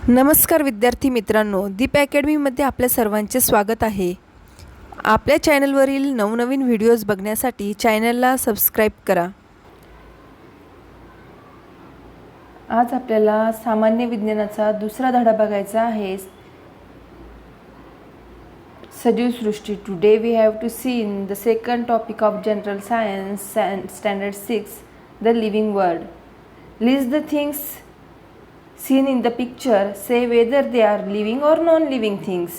नमस्कार विद्यार्थी मित्रांनो, दीप अकॅडमीमध्ये आपल्या सर्वांचे स्वागत आहे. आपल्या चॅनलवरील नवनवीन व्हिडिओज बघण्यासाठी चॅनलला सबस्क्राईब करा. आज आपल्याला सामान्य विज्ञानाचा दुसरा धडा बघायचा आहे. सजीव सृष्टी. Today we have to see in the second topic of general science standard 6, the living world. List the things seen in the picture, say whether they are living or non-living things.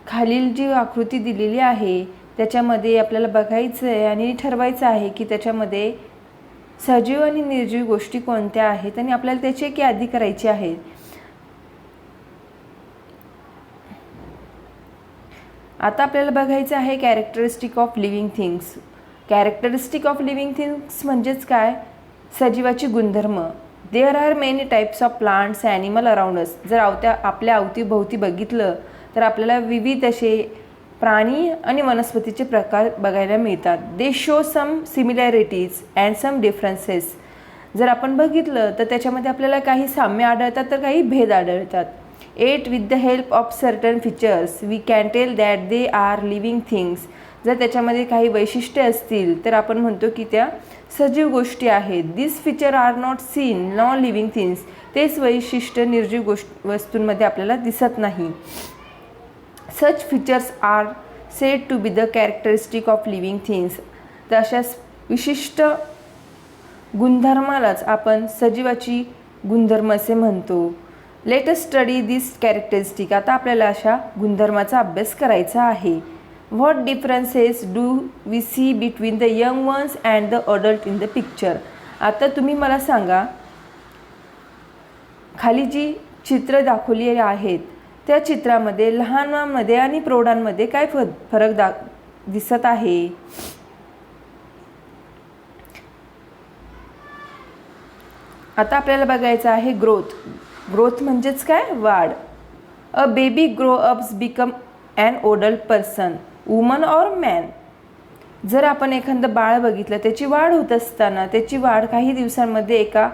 खालील जी आकृती दिलेली आहे त्याच्यामध्ये आपल्याला बघायचं आहे आणि ठरवायचं आहे की त्याच्यामध्ये सजीव आणि निर्जीव गोष्टी कोणत्या आहेत आणि आपल्याला त्याची एक यादी करायची आहे. आता आपल्याला बघायचं आहे characteristic of living things. Characteristic of living things म्हणजेच काय? सजीवाची गुणधर्म. There are many types of plants animal around us. जर आपल्या अवतीभोवती बघितलं तर आपल्याला विविध असे प्राणी आणि वनस्पतीचे प्रकार बघायला मिळतात. They show some similarities and some differences. जर आपण बघितलं तर त्याच्यामध्ये आपल्याला काही साम्य आढळतात तर काही भेद आढळतात. At with the help of certain features we can tell that they are living things. जर त्याच्यामध्ये काही वैशिष्ट्ये असतील तर आपण म्हणतो की त्या सजीव गोष्टी आहेत. This feature are not seen non living things. तेच वैशिष्ट्य निर्जीव वस्तूंमध्ये आपल्याला दिसत नाही. Such features are said to be the characteristic of living things. तर अशा विशिष्ट गुणधर्मालाच आपण सजीवाची गुणधर्म असे म्हणतो. Let us study this characteristic. आता आपल्याला अशा गुणधर्माचा अभ्यास करायचा आहे. What differences do we see between the young ones and the adult in the picture? आता तुम्ही मला सांगा, खाली जी चित्र दाखवली आहेत त्या चित्रामध्ये लहानांमध्ये आणि प्रौढांमध्ये काय फरक दिसत आहे? आता आपल्याला बघायचं आहे ग्रोथ. ग्रोथ म्हणजेच काय? वाढ. A baby grow ups become an older person, woman or man. जर आपण एखादं बाळ बघितलं त्याची वाढ होत असताना त्याची वाढ काही दिवसांमध्ये एका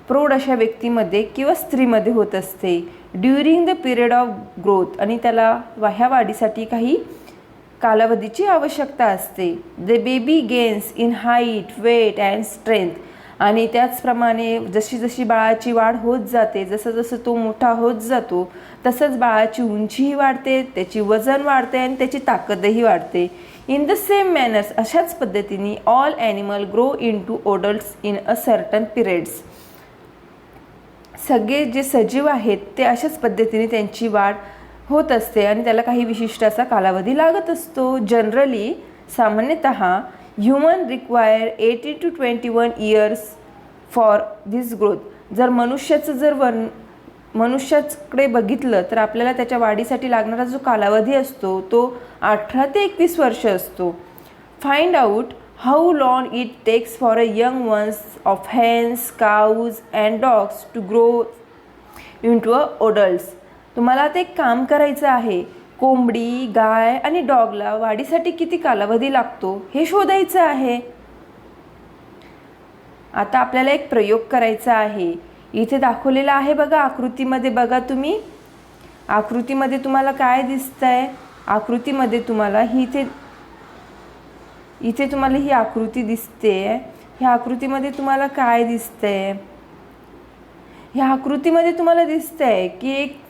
प्रौढ अशा व्यक्तीमध्ये किंवा स्त्रीमध्ये होत असते. During the period of growth. आणि त्याला ह्या वाढीसाठी काही कालावधीची आवश्यकता असते. The baby gains in height, weight and strength. आणि त्याचप्रमाणे जशी जशी बाळाची वाढ होत जाते, जसं जसं तो मोठा होत जातो तसंच बाळाची उंचीही वाढते, त्याची वजन वाढते आणि त्याची ताकदही वाढते. In the same manners. अशाच पद्धतीने all animal grow into adults in a certain periods. सगळे जे सजीव आहेत ते अशाच पद्धतीने त्यांची वाढ होत असते आणि त्याला काही विशिष्ट असा कालावधी लागत असतो. जनरली सामान्यतः human require 80 to 21 years for this growth. जर मनुष्याकडे बघितलं तर आपल्याला त्याच्या वाढीसाठी लागणारा जो कालावधी असतो तो 18 ते 21 वर्ष असतो. Find out how long it takes for a young ones of hens, cows and dogs to grow into a adults. तुम्हाला ते एक काम करायचं आहे. कोंबडी, गाय आणि डॉगला वाढीसाठी किती कालावधी लागतो हे शोधायचं आहे. आता आपल्याला एक प्रयोग करायचा आहे. इथे दाखवलेला आहे बघा आकृतीमध्ये. बघा तुम्ही आकृतीमध्ये तुम्हाला काय दिसतंय? आकृतीमध्ये तुम्हाला इथे तुम्हाला ही आकृती दिसते. ह्या आकृतीमध्ये तुम्हाला काय दिसतंय? ह्या आकृतीमध्ये तुम्हाला दिसतंय की एक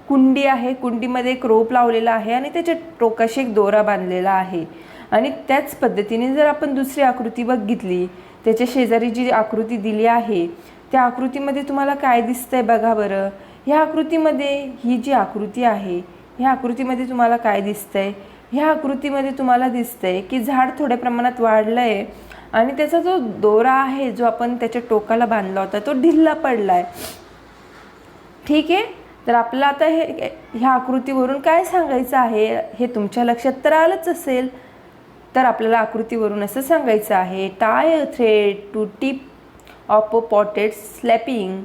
कुंडी आहे. कुंडीमध्ये एक रोप लावलेला आहे आणि त्याच्या टोकाशी एक दोरा बांधलेला आहे. आणि त्याच पद्धतीने जर आपण दुसरी आकृती बघितली, त्याच्या शेजारी जी आकृती दिली आहे त्या आकृतीमध्ये तुम्हाला काय दिसतंय बघा बरं. ह्या आकृतीमध्ये ही जी आकृती आहे ह्या आकृतीमध्ये तुम्हाला काय दिसतंय? ह्या आकृतीमध्ये तुम्हाला दिसतंय की झाड थोड्या प्रमाणात वाढलं आहे आणि त्याचा जो दोरा आहे जो आपण त्याच्या टोकाला बांधला होता तो ढिल्ला पडला आहे. ठीक आहे. तर आपल्याला आता ह्या आकृतीवरून काय सांगायचं आहे हे तुमच्या लक्षात तर आलंच असेल. तर आपल्याला आकृतीवरून असं सांगायचं आहे. Tie a thread to tip of a potted sapling.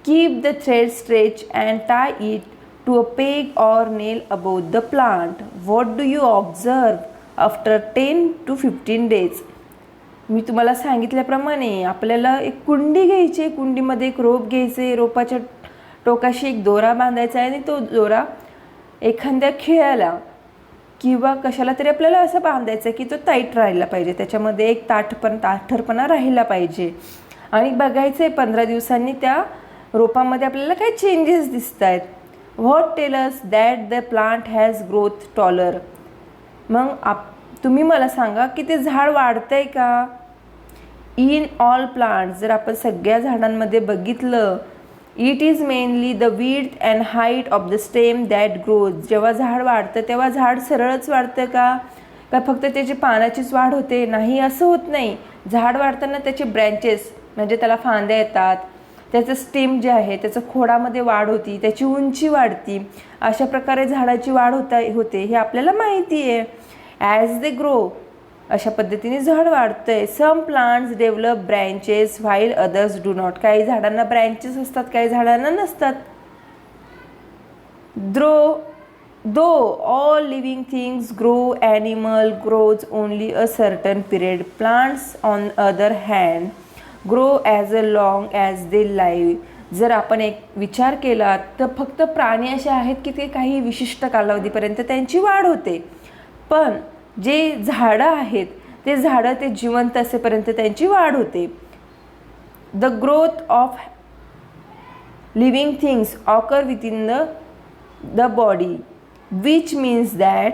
Keep the thread stretch and tie it to a peg or nail above the plant. What do you observe after 10 to 15 days. मी तुम्हाला सांगितल्याप्रमाणे आपल्याला एक कुंडी घ्यायची. कुंडीमध्ये एक रोप घ्यायचे. रोपाच्या टोकाशी एक दोरा बांधायचा आहे आणि तो दोरा एखाद्या खिळ्याला किंवा कशाला तरी आपल्याला असं बांधायचं की तो टाईट राहिला पाहिजे, त्याच्यामध्ये एक ताठरपणा राहिला पाहिजे. आणि बघायचं आहे 15 दिवसांनी त्या रोपामध्ये आपल्याला काही चेंजेस दिसत आहेत. What tell us that the plant has growth taller. मग तुम्ही मला सांगा की ते झाड वाढतंय का? इन ऑल प्लांट्स, जर आपण सगळ्या झाडांमध्ये बघितलं, it is mainly the width and height of the stem that grows. जेव्हा झाड वाढतं तेव्हा झाड सरळच वाढतं का फक्त त्याची पानाचीच वाढ होते? नाही, असं होत नाही. झाड वाढताना त्याचे ब्रँचेस म्हणजे त्याला फांद्या येतात, त्याचं स्टेम जे आहे त्याचं खोडामध्ये वाढ होती, त्याची उंची वाढती. अशा प्रकारे झाडाची वाढ होते हे आपल्याला माहिती आहे. ॲज दे ग्रो, अशा पद्धतीने झाड वाढतंय. Some plants develop branches while others do not. काही झाडांना ब्रँचेस असतात, काही झाडांना नसतात. Though all living things grow, animal grows only a certain period. Plants on other hand grow as a long as they live. जर आपण एक विचार केला तर फक्त प्राणी असे आहेत की ते काही विशिष्ट कालावधीपर्यंत त्यांची वाढ होते, पण जे झाडं आहेत ते झाडं ते जिवंत असेपर्यंत त्यांची वाढ होते. The growth of living things occur within the body, which means that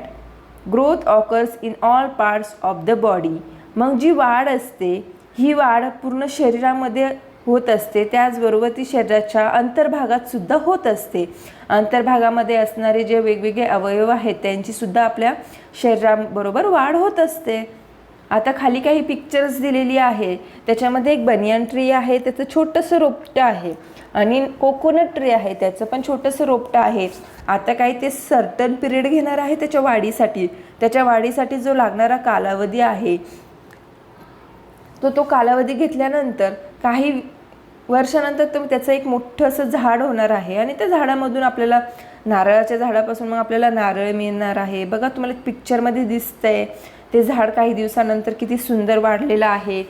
growth occurs in all parts of the body. मग जी वाढ असते ही वाढ पूर्ण शरीरामध्ये होत असते, त्याचबरोबर ती शरीराच्या अंतर्भागात सुद्धा होत असते. अंतर्भागामध्ये असणारे जे वेगवेगळे अवयव आहेत त्यांचीसुद्धा आपल्या शरीराबरोबर वाढ होत असते. आता खाली काही पिक्चर्स दिलेली आहे, त्याच्यामध्ये एक बनियन ट्री आहे, त्याचं छोटंसं रोपटं आहे, आणि कोकोनट ट्री आहे, त्याचं पण छोटंसं रोपटं आहे. आता काही ते सर्टन पिरियड घेणार आहे त्याच्या वाढीसाठी जो लागणारा कालावधी आहे तो कालावधी घेतल्यानंतर काही वर्षानंतर त्याचं एक मोठं असं झाड होणार आहे, आणि त्या झाडामधून आपल्याला नारळाच्या झाडापासून मग आपल्याला नारळ मिळणार आहे. बघा तुम्हाला पिक्चरमध्ये दिसतंय ते झाड काही दिवसानंतर किती सुंदर वाढलेलं आहे.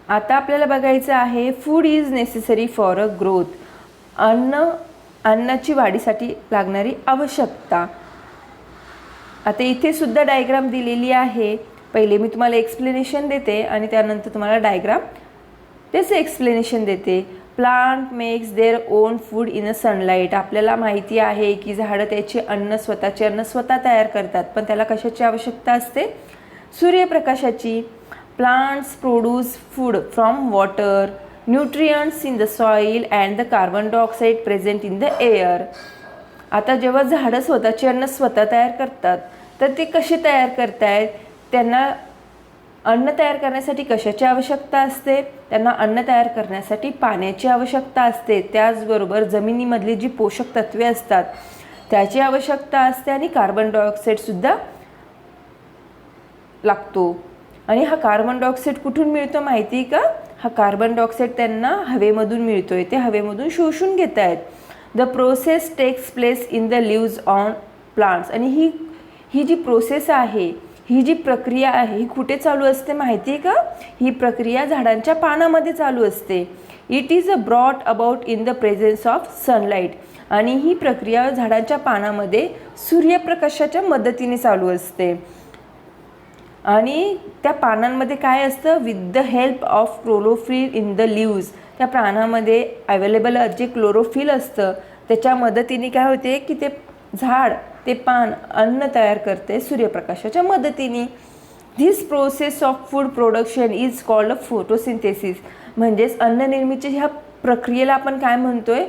आता आपल्याला बघायचं आहे food is necessary for a growth. अन्नाची वाढीसाठी लागणारी आवश्यकता. आता इथे सुद्धा डायग्राम दिलेली आहे. पहिले मी तुम्हाला एक्सप्लेनेशन देते आणि त्यानंतर तुम्हाला डायग्राम त्याचे एक्सप्लेनेशन देते. Plant makes there own food in a sunlight. आपल्याला माहिती आहे की झाडं त्याचे स्वतःचे अन्न स्वतः तयार करतात, पण त्याला कशाची आवश्यकता असते? सूर्यप्रकाशाची. Plants produce food from water, nutrients in the soil and the carbon dioxide present in the air. आता जेव्हा झाडं स्वतःचे अन्न स्वतः तयार करतात तर ते कसे तयार करतायत? त्यांना अन्न तयार करण्यासाठी कशाची आवश्यकता असते? त्यांना अन्न तयार करण्यासाठी पाण्याची आवश्यकता असते, त्याचबरोबर जमिनीमधली जी पोषक तत्वे असतात त्याची आवश्यकता असते, आणि कार्बन डायऑक्साईडसुद्धा लागतो. आणि हा कार्बन डायऑक्साईड कुठून मिळतो माहिती आहे का? हा कार्बन डायऑक्साईड त्यांना हवेमधून मिळतोय, ते हवेमधून शोषून घेत आहेत. The process takes place in the leaves on plants. आणि ही जी प्रोसेस आहे, ही जी प्रक्रिया आहे, ही कुठे चालू असते माहिती आहे का? ही प्रक्रिया झाडांच्या पानामध्ये चालू असते. It is a brought about in the presence of sunlight. आणि ही प्रक्रिया झाडांच्या पानामध्ये सूर्यप्रकाशाच्या मदतीने चालू असते. आणि त्या पानांमध्ये काय असतं? With the help of chlorophyll in the leaves. त्या पानामध्ये अवेलेबल जे क्लोरोफिल असतं त्याच्या मदतीने काय होते की ते झाड, ते पान अन्न तयार करते सूर्यप्रकाशाच्या मदतीने. This process of food production is called a photosynthesis. म्हणजेच अन्न निर्मितीच्या ह्या प्रक्रियेला आपण काय म्हणतोय?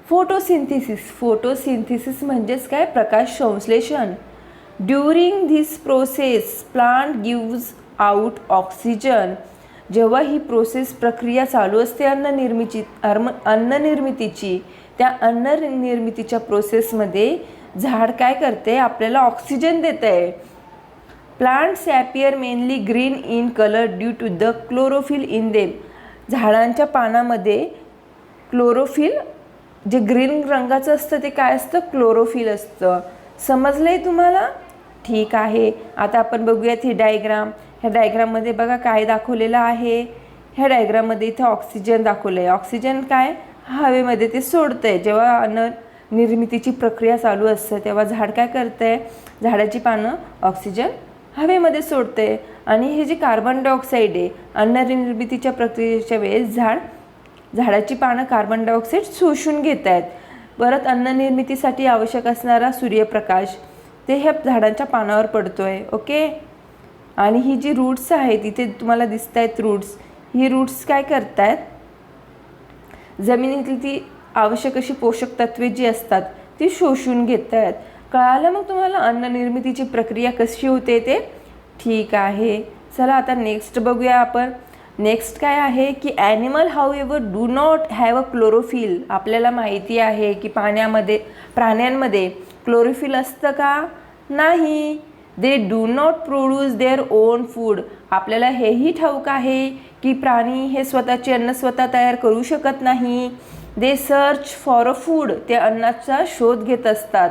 फोटोसिंथेसिस. फोटोसिंथेसिस म्हणजेच काय? प्रकाश संश्लेषण. During this process plant gives out oxygen. जेव्हा ही प्रक्रिया चालू असते अन्न निर्मितीची, त्या अन्न निर्मितीच्या प्रोसेसमध्ये झाड काय करते? आपल्याला ऑक्सिजन देतं आहे. Plants appear mainly green in colour due to the chlorophyll in them. झाडांच्या पानामध्ये क्लोरोफिल जे ग्रीन रंगाचं असतं ते काय असतं? क्लोरोफिल असतं. समजलंय तुम्हाला? ठीक आहे. आता आपण बघूयात ही डायग्राम. ह्या डायग्राममध्ये बघा काय दाखवलेलं आहे. ह्या डायग्राममध्ये इथे ऑक्सिजन दाखवलं आहे. ऑक्सिजन काय हवेमध्ये ते सोडतं आहे. जेव्हा अन्न निर्मितीची प्रक्रिया चालू असते तेव्हा झाड काय करतं आहे, झाडाची पानं ऑक्सिजन हवेमध्ये सोडते आणि हे जे कार्बन डायऑक्साईड आहे अन्न निर्मितीच्या प्रक्रियेच्या वेळेस झाडाची पानं कार्बन डायऑक्साईड शोषून घेत आहेत. परत अन्न निर्मितीसाठी आवश्यक असणारा सूर्यप्रकाश ते ह्या झाडांच्या पानावर पडतोय. ओके. आणि ही जी रूट्स आहेत इथे तुम्हाला दिसत आहेत रूट्स, ही रूट्स काय करतायत, जमिनीतली ती आवश्यक अशी पोषक तत्वे जी असतात ती शोषून घेत आहेत. कळालं मग तुम्हाला अन्न निर्मितीची प्रक्रिया कशी होते ते. ठीक आहे. चला आता नेक्स्ट बघूया आपण. नेक्स्ट काय आहे की animal however do not have a chlorophyll. आपल्याला माहिती आहे की प्राण्यांमध्ये क्लोरोफिल असतं का, नाही. They do not produce their own food. आपल्याला हेही ठाऊक आहे की प्राणी हे स्वतःचे अन्न स्वतः तयार करू शकत नाही. दे सर्च फॉर अ फूड. ते अन्नाचा शोध घेत असतात.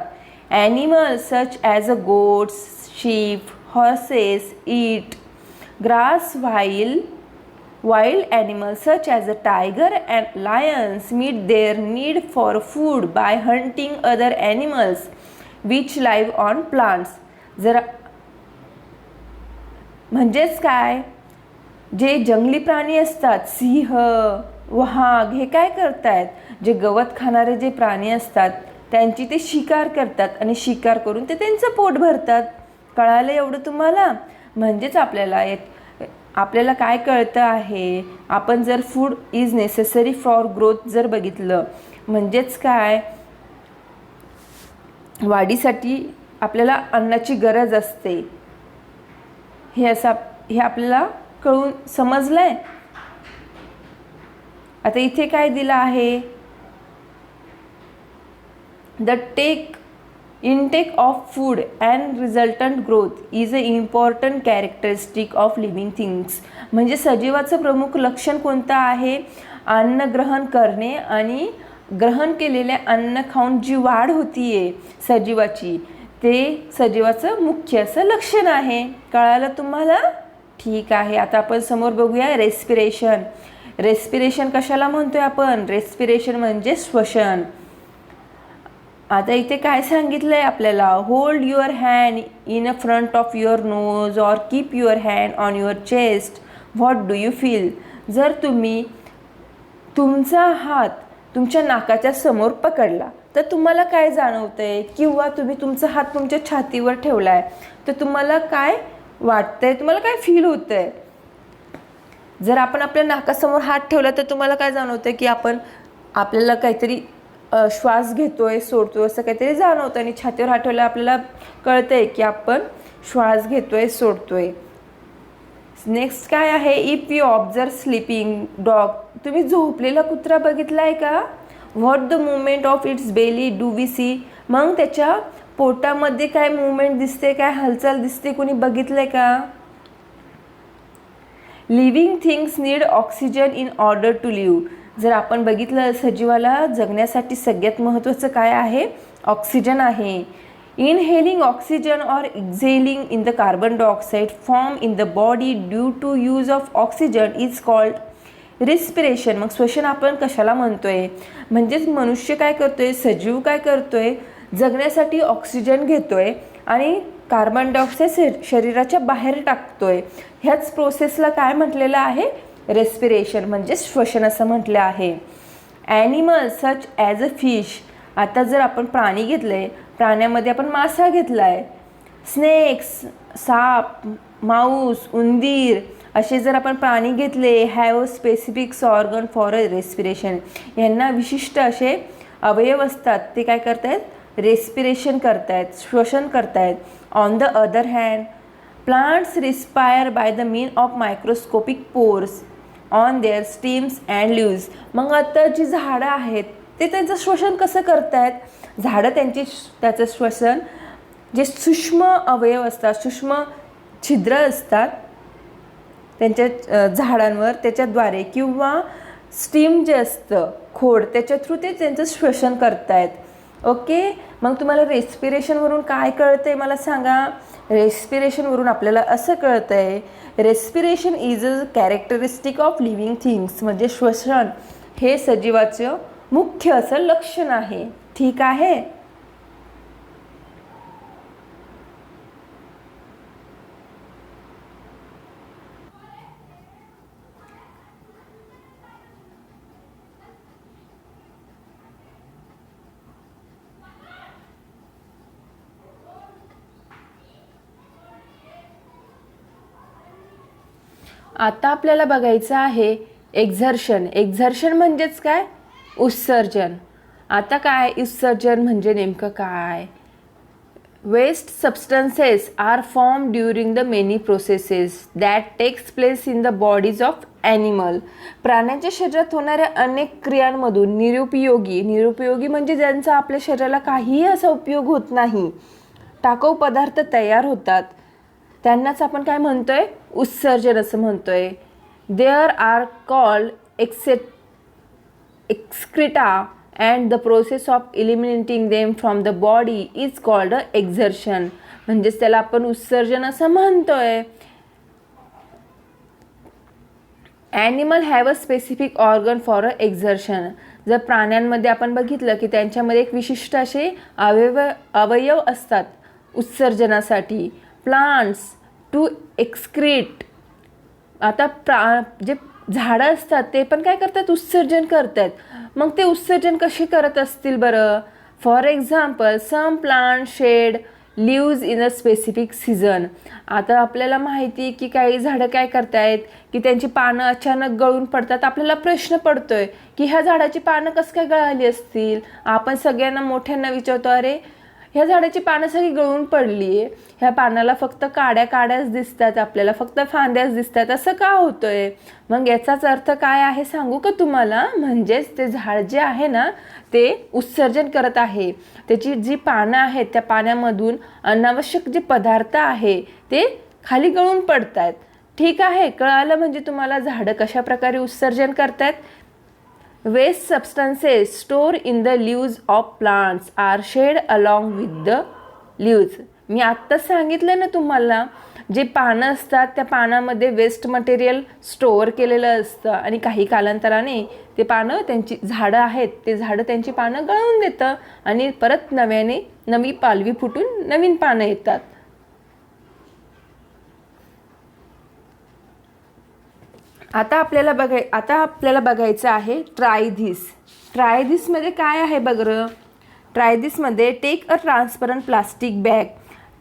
Animals such as a goats, ship, horses eat grass while wild animals such as a tiger and lions meet their need for food by hunting other animals which live on plants. जर म्हणजेच काय, जे जंगली प्राणी असतात, सिंह, वाघ, हे काय करतायत, जे गवत खाणारे जे प्राणी असतात त्यांची ते शिकार करतात आणि शिकार करून ते त्यांचं पोट भरतात. कळालं एवढं तुम्हाला. म्हणजेच आपल्याला काय कळतं आहे, आपण जर food is necessary for growth जर बघितलं, म्हणजेच काय, वाढीसाठी आपल्याला अन्नाची गरज असते. हे आपल्याला कळून समजलंय. आता इथे काय दिलं आहे, the intake of food and resultant growth is an important characteristic of living things. म्हणजे सजीवाचं प्रमुख लक्षण कोणतं आहे, अन्न ग्रहण करणे आणि ग्रहण केलेल्या अन्न खाऊन जी वाढ होतीये सजीवाची, ते सजीवाचं मुख्य असं लक्षण आहे. कळालं तुम्हाला. ठीक आहे. आता आपण समोर बघूया रेस्पिरेशन. रेस्पिरेशन कशाला म्हणतोय आपण, रेस्पिरेशन म्हणजे श्वसन. आता इथे काय सांगितलंय आपल्याला, hold your hand in a front of your nose or keep your hand on your chest, what do you feel. जर तुम्ही तुमचा हात तुमच्या नाकाच्या समोर पकडला तर तुम्हाला काय जाणवतंय, किंवा तुम्ही तुमचा हात तुमच्या छातीवर ठेवलाय तर तुम्हाला काय वाटतंय, तुम्हाला काय फील होतंय. जर आपण आपल्या नाकासमोर हात ठेवला तर तुम्हाला काय जाणवतंय की आपल्याला काहीतरी श्वास घेतोय सोडतोय असं काहीतरी जाणवतं, आणि छातीवर हात ठेवला आपल्याला कळतंय की आपण श्वास घेतोय सोडतोय. नेक्स्ट काय आहे, if you observe sleeping dog. तुम्ही झोपलेला कुत्रा बघितलाय का, what the movement of its belly do we see. मग त्याच्या पोटामध्ये काय मुवमेंट दिसते, काय हालचाल दिसते, कोणी बघितलंय का. Living things need oxygen in order to live. जर आपण बघितलं सजीवाला जगण्यासाठी सगळ्यात महत्त्वाचं काय आहे, ऑक्सिजन आहे. इनहेलिंग ऑक्सिजन और exhaling in the carbon dioxide form in the body due to use of oxygen is called respiration. मग श्वसन आपण कशाला म्हणतोय, म्हणजेच मनुष्य काय करतोय, सजीव काय करतोय, जगण्यासाठी ऑक्सिजन घेतोय आणि कार्बन डायऑक्साईड शरीराच्या बाहेर टाकतोय. ह्याच प्रोसेसला काय म्हटलेलं आहे, रेस्पिरेशन म्हणजे श्वसन असं म्हटलं आहे. Animal such as a fish. आता जर आपण प्राणी घेतले, प्राण्यामध्ये आपण मासा घेतलाय, स्नेक्स, साप, माऊस, उंदीर असे जर आपण प्राणी घेतले, have specific organ for a respiration. यांना विशिष्ट असे अवयव असतात, ते काय करतायत, रेस्पिरेशन करतायत, श्वसन करतायत. On the other hand plants respire by the means of microscopic pores on their stems and leaves. मग आता जी झाडं आहेत ते त्यांचं श्वसन कसं करतायत, झाडं त्याचं श्वसन जे सूक्ष्म अवयव असतात, सूक्ष्म छिद्र असतात त्यांच्या झाडांवर, त्याच्याद्वारे किंवा स्टीम जे असतं खोड त्याच्या थ्रू ते त्यांचं श्वसन करतायत. ओके, मग तुम्हाला रेस्पिरेशनवरून काय कळतंय मला सांगा. रेस्पिरेशनवरून आपल्याला असं कळतंय, respiration is a characteristic of living things, म्हणजे श्वसन हे सजीवाचं मुख्य असं लक्षण आहे. ठीक आहे. आता आपल्याला बघायचं आहे एक्झर्शन. एक्झर्शन म्हणजेच काय, उत्सर्जन. आता काय उत्सर्जन म्हणजे नेमकं काय. Waste substances are form during the many processes that takes place in the bodies of animal. प्राण्यांच्या शरीरात होणाऱ्या अनेक क्रियांमधून निरुपयोगी म्हणजे ज्यांचा आपल्या शरीराला काहीही असा उपयोग होत नाही, टाकाऊ पदार्थ तयार होतात, त्यांनाच आपण काय म्हणतोय, उत्सर्जन असं म्हणतोय. There are called excreta and the process of eliminating them from the body is called a excretion. म्हणजेच त्याला आपण उत्सर्जन असं म्हणतोय. Animal have a specific organ for a excretion. जर प्राण्यांमध्ये आपण बघितलं की त्यांच्यामध्ये एक विशिष्ट असे अवयव असतात उत्सर्जनासाठी. Plants to excrete. आता जे झाडं असतात ते पण काय करतात, उत्सर्जन करतात. मग ते उत्सर्जन कसे करत असतील बरं. For example some plant shed leaves in a specific season. आता आपल्याला माहिती आहे की काही झाडं काय करतायत की त्यांची पानं अचानक गळून पडतात. आपल्याला प्रश्न पडतोय की ह्या झाडाची पानं कसं काय गळाली असतील. आपण सगळ्यांना मोठ्यांना विचारतो, अरे ह्या झाडाची पानं सगळी गळून पडली आहे, ह्या पानाला फक्त काड्याच दिसतात, आपल्याला फक्त फांद्याच दिसतात, असं का होतंय. मग याचाच अर्थ काय आहे सांगू का तुम्हाला. म्हणजेच ते झाड जे आहे ना ते उत्सर्जन करत आहे. त्याची जी पानं आहेत त्या पाण्यामधून अनावश्यक जे पदार्थ आहे ते खाली गळून पडत आहेत. ठीक आहे, कळालं म्हणजे तुम्हाला झाडं कशा प्रकारे उत्सर्जन करतात. Waste substances stored in the leaves of plants are shed along with the leaves. मी आत्ताच सांगितलं ना तुम्हाला, जे पानं असतात त्या पानामध्ये वेस्ट मटेरियल स्टोअर केलेलं असतं आणि काही कालांतराने ते पानं त्यांची झाडं आहेत ते झाडं त्यांची पानं गळवून देतं आणि परत नव्याने नवी पालवी फुटून नवीन पानं येतात. आता आपल्याला बघायचं आहे ट्राय धिस. ट्राय धिसमध्ये काय आहे बघ. ट्राय धिसमध्ये take a transparent plastic bag,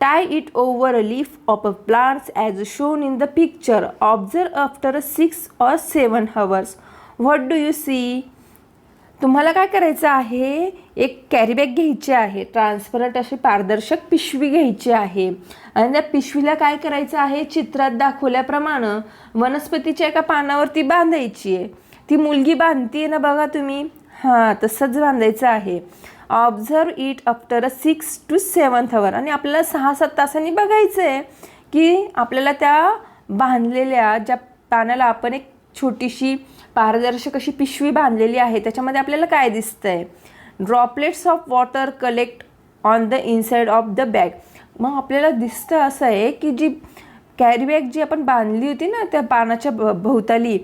tie it over a leaf of a plants as shown in the picture, observe after 6 or 7 hours. What do you see. तुम्हाला काय करायचं आहे, एक कॅरीबॅग घ्यायची आहे, ट्रान्सपरंट अशी पारदर्शक पिशवी घ्यायची आहे आणि त्या पिशवीला काय करायचं आहे, चित्रात दाखवल्याप्रमाणे वनस्पतीच्या एका पानावरती बांधायची आहे. ती मुलगी बांधते ना बघा तुम्ही, हां तसंच बांधायचं आहे. Observe it after 6 to 7 hours. आणि आपल्याला 6-7 तासांनी बघायचं आहे की आपल्याला त्या बांधलेल्या ज्या पानाला आपण एक छोटीशी पारदर्शक अशी पिशवी बांधलेली आहे त्याच्यामध्ये आपल्याला काय दिसतंय. Droplets of water collect on the inside of the bag. मग आपल्याला दिसतं असं आहे की जी कॅरीबॅग जी आपण बांधली होती ना त्या पानाच्या भोवताली,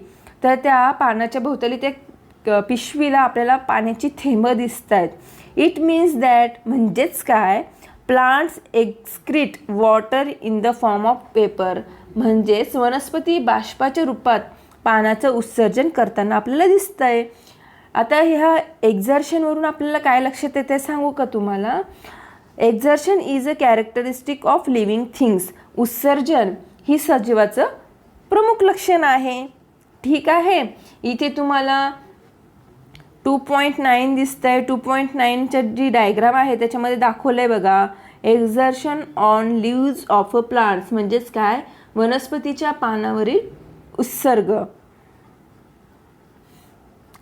तर त्या पानाच्या भोवताली त्या पिशवीला आपल्याला पाण्याची थेंबं दिसत आहेत. इट मीन्स दॅट म्हणजेच काय, plants excrete water in the form of paper. म्हणजेच वनस्पती बाष्पाच्या रूपात पाण्याचं उत्सर्जन करताना आपल्याला दिसतं आहे. आता ह्या एक्झर्शनवरून आपल्याला काय लक्षात येते सांगू का तुम्हाला. Exertion is a characteristic of living things. उत्सर्जन ही सजीवाचं प्रमुख लक्षण आहे. ठीक आहे, इथे तुम्हाला 2.9 दिसतंय. 2.9च्या जी डायग्राम आहे त्याच्यामध्ये दाखवलं आहे बघा, excretion on leaves of a plants. म्हणजेच काय, वनस्पतीच्या पानावरील उत्सर्ग.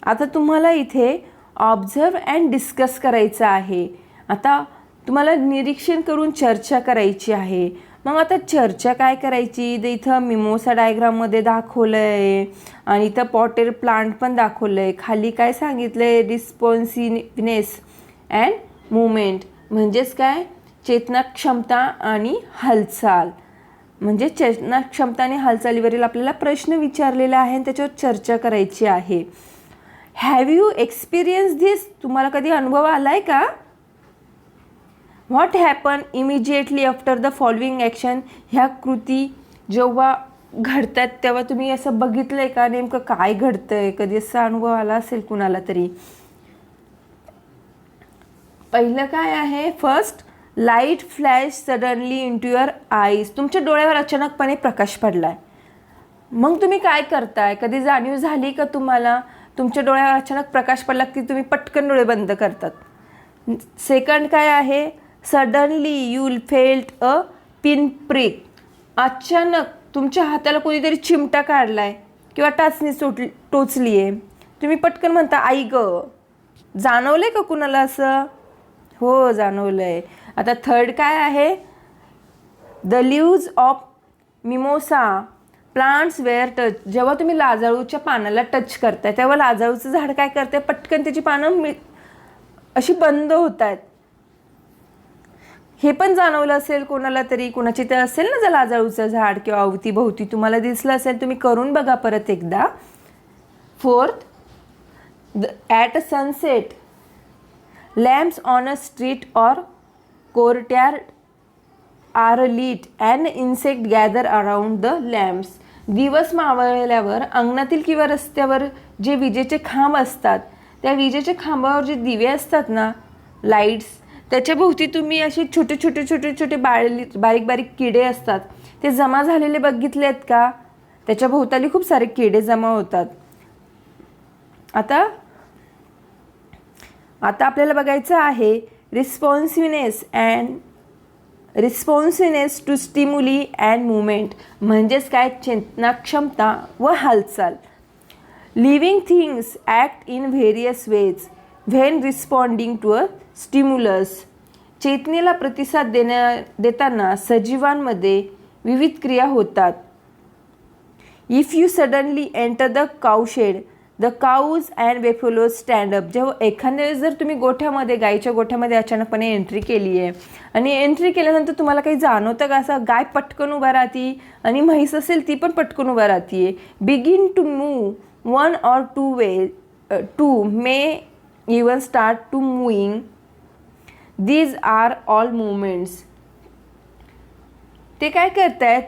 आता तुम्हाला इथे ऑब्झर्व अँड डिस्कस करायचं आहे. आता तुम्हाला निरीक्षण करून चर्चा करायची आहे. मग आता चर्चा काय करायची, तर इथं मिमोसा डायग्राममध्ये दाखवलं आहे आणि इथं पॉटेड प्लांट पण दाखवलं आहे. खाली काय सांगितलं आहे, रिस्पॉन्सिव्हनेस अँड मुवमेंट म्हणजेच काय, चेतना क्षमता आणि हालचाल. म्हणजे चेतना क्षमता आणि हालचालीवरील आपल्याला प्रश्न विचारलेला आहे आणि त्याच्यावर चर्चा करायची आहे. Have you experience this? तुम्हाला कधी अनुभव आला आहे का? What happen immediately after the following action? ह्या कृती जेव्हा घडतात तेव्हा तुम्ही असं बघितलं आहे का, नेमकं काय घडतं आहे? कधी असा अनुभव आला असेल कुणाला तरी. पहिलं काय आहे, first, light flash suddenly in to your eyes. तुमच्या डोळ्यावर अचानकपणे प्रकाश पडलाय. मग तुम्ही काय करताय? कधी जाणीव झाली का तुम्हाला तुमच्या डोळ्यावर अचानक प्रकाश पडला की तुम्ही पटकन डोळे बंद करतात? सेकंड काय आहे, suddenly you felt a pin prick. अचानक तुमच्या हाताला कोणीतरी चिमटा काढलाय किंवा टाचणी टोचली आहे. तुम्ही पटकन म्हणता आई ग. जाणवलंय का कुणाला असं? हो, जाणवलंय. आता थर्ड काय आहे, the leaves of mimosa plants were touch. जेव्हा तुम्ही लाजाळूच्या पानाला टच करताय तेव्हा लाजाळूचं झाड काय करतंय, पटकन त्याची पानं अशी बंद होत आहेत. हे पण जाणवलं असेल कोणाला तरी, कुणाची तर असेल ना जर लाजाळूचं झाड किंवा अवतीभोवती तुम्हाला दिसलं असेल, तुम्ही करून बघा परत एकदा. Fourth, at a sunset lamps on a street or courtyard are lit and insect gather around the lamps. दिवस मावळल्यावर अंगणातील किंवा रस्त्यावर जे विजेचे खांब असतात, त्या विजेच्या खांबावर जे दिवे असतात ना, लाईट्स, त्याच्या भोवती तुम्ही असे छोटे छोटे छोटे छोटे बारीक बारीक किडे असतात ते जमा झालेले बघितलेत का? त्याच्या भोवताली खूप सारे किडे जमा होतात. आता आपल्याला बघायचं आहे responsiveness to stimuli and movement. म्हणजेच काय, चेतना क्षमता व हालचाल. Living things act in various ways when responding to a stimulus. चेतनेला प्रतिसाद देताना सजीवांमध्ये विविध क्रिया होतात. If you suddenly enter the cow shed the cows and buffaloes stand up. जेव्हा एखाद्या वेळेस जर तुम्ही गोठ्यामध्ये, गाईच्या गोठ्यामध्ये अचानकपणे एंट्री केली आहे आणि एंट्री केल्यानंतर तुम्हाला काही जाणवतं का असं? गाय पटकन उभा राहते आणि म्हैस असेल ती पण पटकन उभा राहते. Begin to move one or two may even start to moving. These are all movements. ते काय करतायत,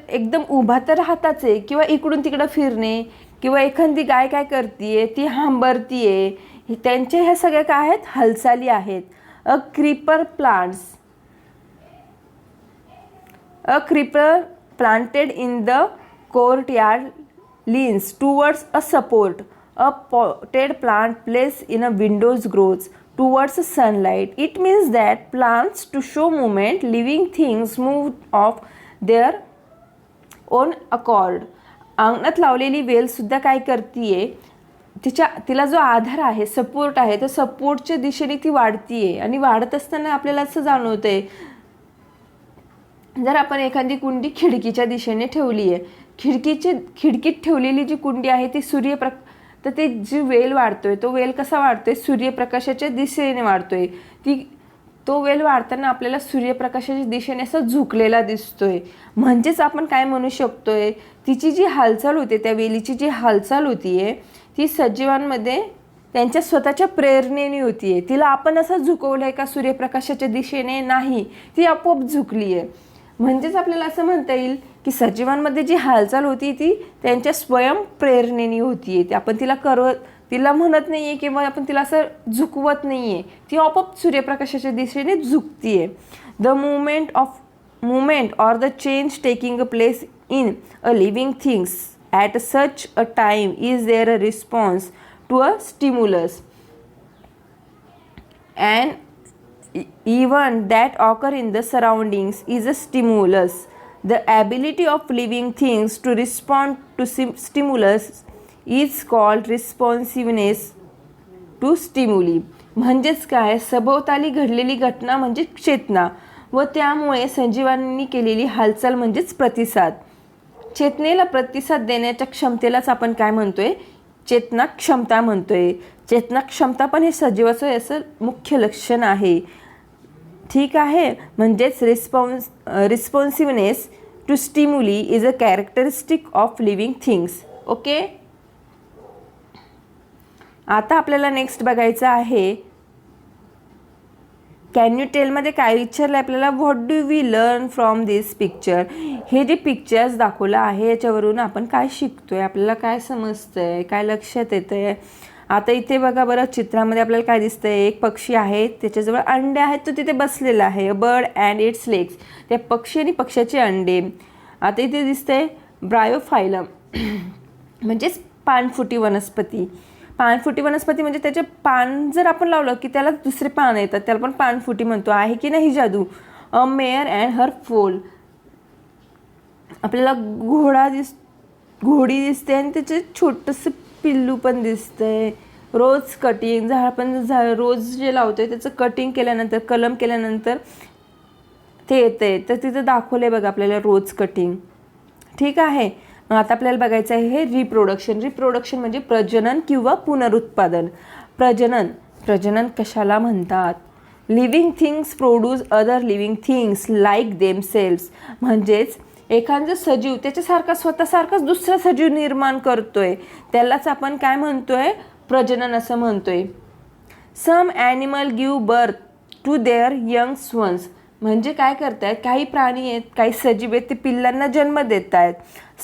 एकदम उभा तर राहताच आहे किंवा इकडून तिकडं फिरणे किंवा एखादी गाय काय करतीये, ती हांबरतीये. त्यांच्या ह्या सगळ्या काय आहेत, हालचाली आहेत. अ creeper planted in the courtyard leans towards a support. A potted plant placed in a windows grows towards sunlight. It means that plants to show movement, living things move of their own accord. अंगणात लावलेली वेलसुद्धा काय करतीये, तिला जो आधार आहे, support आहे, तर सपोर्टच्या दिशेने ती वाढतीये आणि वाढत असताना आपल्याला असं जाणवतंय, जर आपण एखादी कुंडी खिडकीच्या दिशेने ठेवली आहे, खिडकीत ठेवलेली जी कुंडी आहे ती तर ते जी वेल वाढतोय, तो वेल कसा वाढतोय, सूर्यप्रकाशाच्या दिशेने वाढतोय. तो वेल वाढताना आपल्याला सूर्यप्रकाशाच्या दिशेने असा झुकलेला दिसतोय. म्हणजेच आपण काय म्हणू शकतोय, तिची जी हालचाल होते, त्या वेलीची जी हालचाल होतीये ती सजीवांमध्ये त्यांच्या स्वतःच्या प्रेरणेने होतीये. तिला आपण असं झुकवलंय का सूर्यप्रकाशाच्या दिशेने? नाही, ती आपोआप झुकली आहे. म्हणजेच आपल्याला असं म्हणता येईल की सजीवांमध्ये जी हालचाल होती ती त्यांच्या स्वयंप्रेरणेने होतीये. ते आपण तिला म्हणत नाहीये किंवा आपण तिला असं झुकवत नाहीये, ती आपोआप सूर्यप्रकाशाच्या दिशेने झुकतीये. The movement or the change taking a place in a living things at such a time is there a response to a stimulus and even that occur in the surroundings is a stimulus. The ability of living things to respond to stimulus is called responsiveness to stimuli. म्हणजेच काय, सभोवताली घडलेली घटना म्हणजे चेतना व त्यामुळे सजीवांनी केलेली हालचाल म्हणजेच प्रतिसाद. चेतनेला प्रतिसाद देण्याच्या क्षमतेलाच आपण काय म्हणतोय, चेतना क्षमता म्हणतोय. चेतना क्षमता पण हे सजीवाचं असं मुख्य लक्षण आहे. ठीक आहे. म्हणजेच responsiveness to stimuli is a characteristic of living things. Okay. आता आपल्याला नेक्स्ट बघायचं आहे कॅन यू टेलमध्ये काय विचारलं आपल्याला, what do we learn from this picture. हे जे पिक्चर्स दाखवलं आहे याच्यावरून आपण काय शिकतोय, आपल्याला काय समजतंय, काय लक्षात येतंय. आता इथे बघा बरं, चित्रामध्ये आपल्याला काय दिसतंय, एक पक्षी आहे, त्याच्याजवळ अंडे आहेत, तो तिथे बसलेला आहे. A bird and it's legs, त्या पक्षी आणि पक्ष्याचे अंडे. आता इथे दिसतंय ब्रायोफायलम म्हणजेच पानफुटी वनस्पती. पानफुटी वनस्पती म्हणजे त्याचे पान जर आपण लावलं की त्याला दुसरे पान येतात, त्याला पण पानफुटी म्हणतो. आहे की नाही जादू. अ मेअर अँड हर फोल, आपल्याला घोडी दिसते आणि त्याचे छोटंसं पिल्लू पण दिसतंय. रोज कटिंग, रोज जे लावतोय त्याचं कटिंग केल्यानंतर, कलम केल्यानंतर ते येते. तर तिथं दाखवलं बघा आपल्याला रोज कटिंग. ठीक आहे. आता आपल्याला बघायचं आहे हे रिप्रोडक्शन. रिप्रोडक्शन म्हणजे प्रजनन किंवा पुनरुत्पादन. प्रजनन कशाला म्हणतात. Living things produce other living things like themselves, म्हणजेच एखादं सजीव त्याच्यासारखा स्वतःसारखाच दुसरा सजीव निर्माण करतोय, त्यालाच आपण काय म्हणतोय, प्रजनन असं म्हणतोय. Some animal give birth to their youngs ones, म्हणजे काय करतायत, काही प्राणी आहेत, काही सजीव आहेत, ते पिल्लांना जन्म देत आहेत.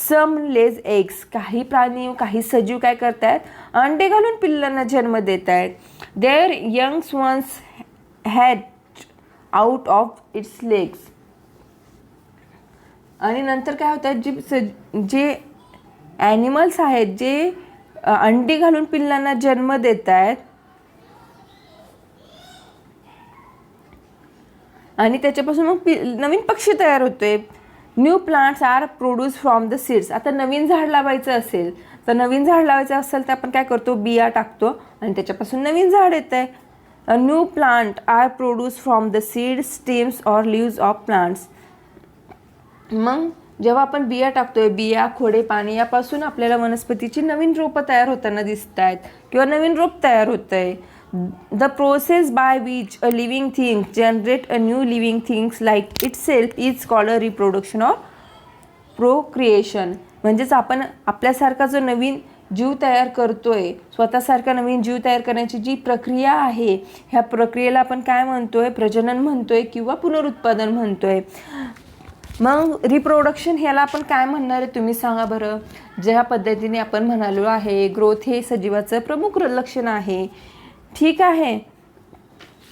सम लेज एग्स, काही प्राणी, काही सजीव काय करतायत, अंडे घालून पिल्लांना जन्म देत आहेत. Their youngs ones hatch out of its eggs. आणि नंतर काय होतात, जे ॲनिमल्स आहेत, जे अंडी घालून पिल्लांना जन्म देत आहेत आणि त्याच्यापासून मग नवीन पक्षी तयार होतोय. New plants are produce from the seeds. आता नवीन झाड लावायचं असेल तर आपण काय करतो, बिया टाकतो आणि त्याच्यापासून नवीन झाड येतं आहे. A new plant are produce from the seeds, stems or leaves of plants. मग जेव्हा आपण बिया टाकतोय, बिया, खोडे, पाने यापासून आपल्याला वनस्पतीची नवीन रोपं तयार होताना दिसत आहेत किंवा नवीन रोप तयार होतं आहे. The process by which a living thing generate a new living things like itself is called a reproduction or procreation. म्हणजेच आपण आपल्यासारखा जो नवीन जीव तयार करतोय, स्वतःसारखा नवीन जीव तयार करण्याची जी प्रक्रिया आहे, ह्या प्रक्रियेला आपण काय म्हणतोय, प्रजनन म्हणतोय किंवा पुनरुत्पादन म्हणतोय. मग रिप्रोडक्शन ह्याला आपण काय म्हणणार आहे तुम्ही सांगा बरं. ज्या पद्धतीने आपण म्हणालो आहे, ग्रोथ हे सजीवाचं प्रमुख लक्षण आहे. ठीक आहे.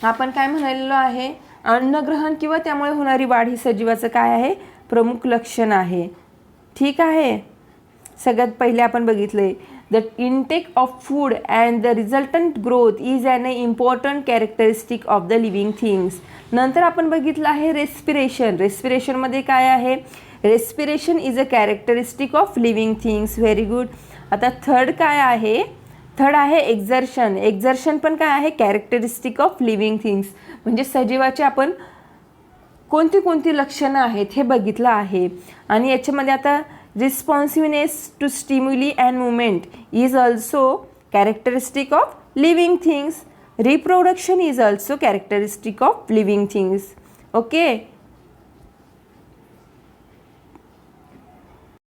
आपण काय म्हणालेलो आहे, अन्नग्रहण किंवा त्यामुळे होणारी वाढ ही सजीवाचं काय आहे, प्रमुख लक्षण आहे. ठीक आहे. सगळ्यात पहिले आपण बघितलंय the intake of food and the resultant growth is an important characteristic of the living things. नंतर आपण बघितलं आहे रेस्पिरेशन. रेस्पिरेशनमध्ये काय आहे, respiration is a characteristic of living things. Very good. आता थर्ड काय आहे, थर्ड आहे एक्झर्शन. एक्झर्शन पण काय आहे, कॅरेक्टरिस्टिक ऑफ लिव्हिंग थिंग्स. म्हणजे सजीवाचे आपण कोणती लक्षणं आहेत हे बघितलं आहे. आणि याच्यामध्ये आता responsiveness to stimuli and movement is also characteristic of living things. Reproduction is also characteristic of living things. Okay.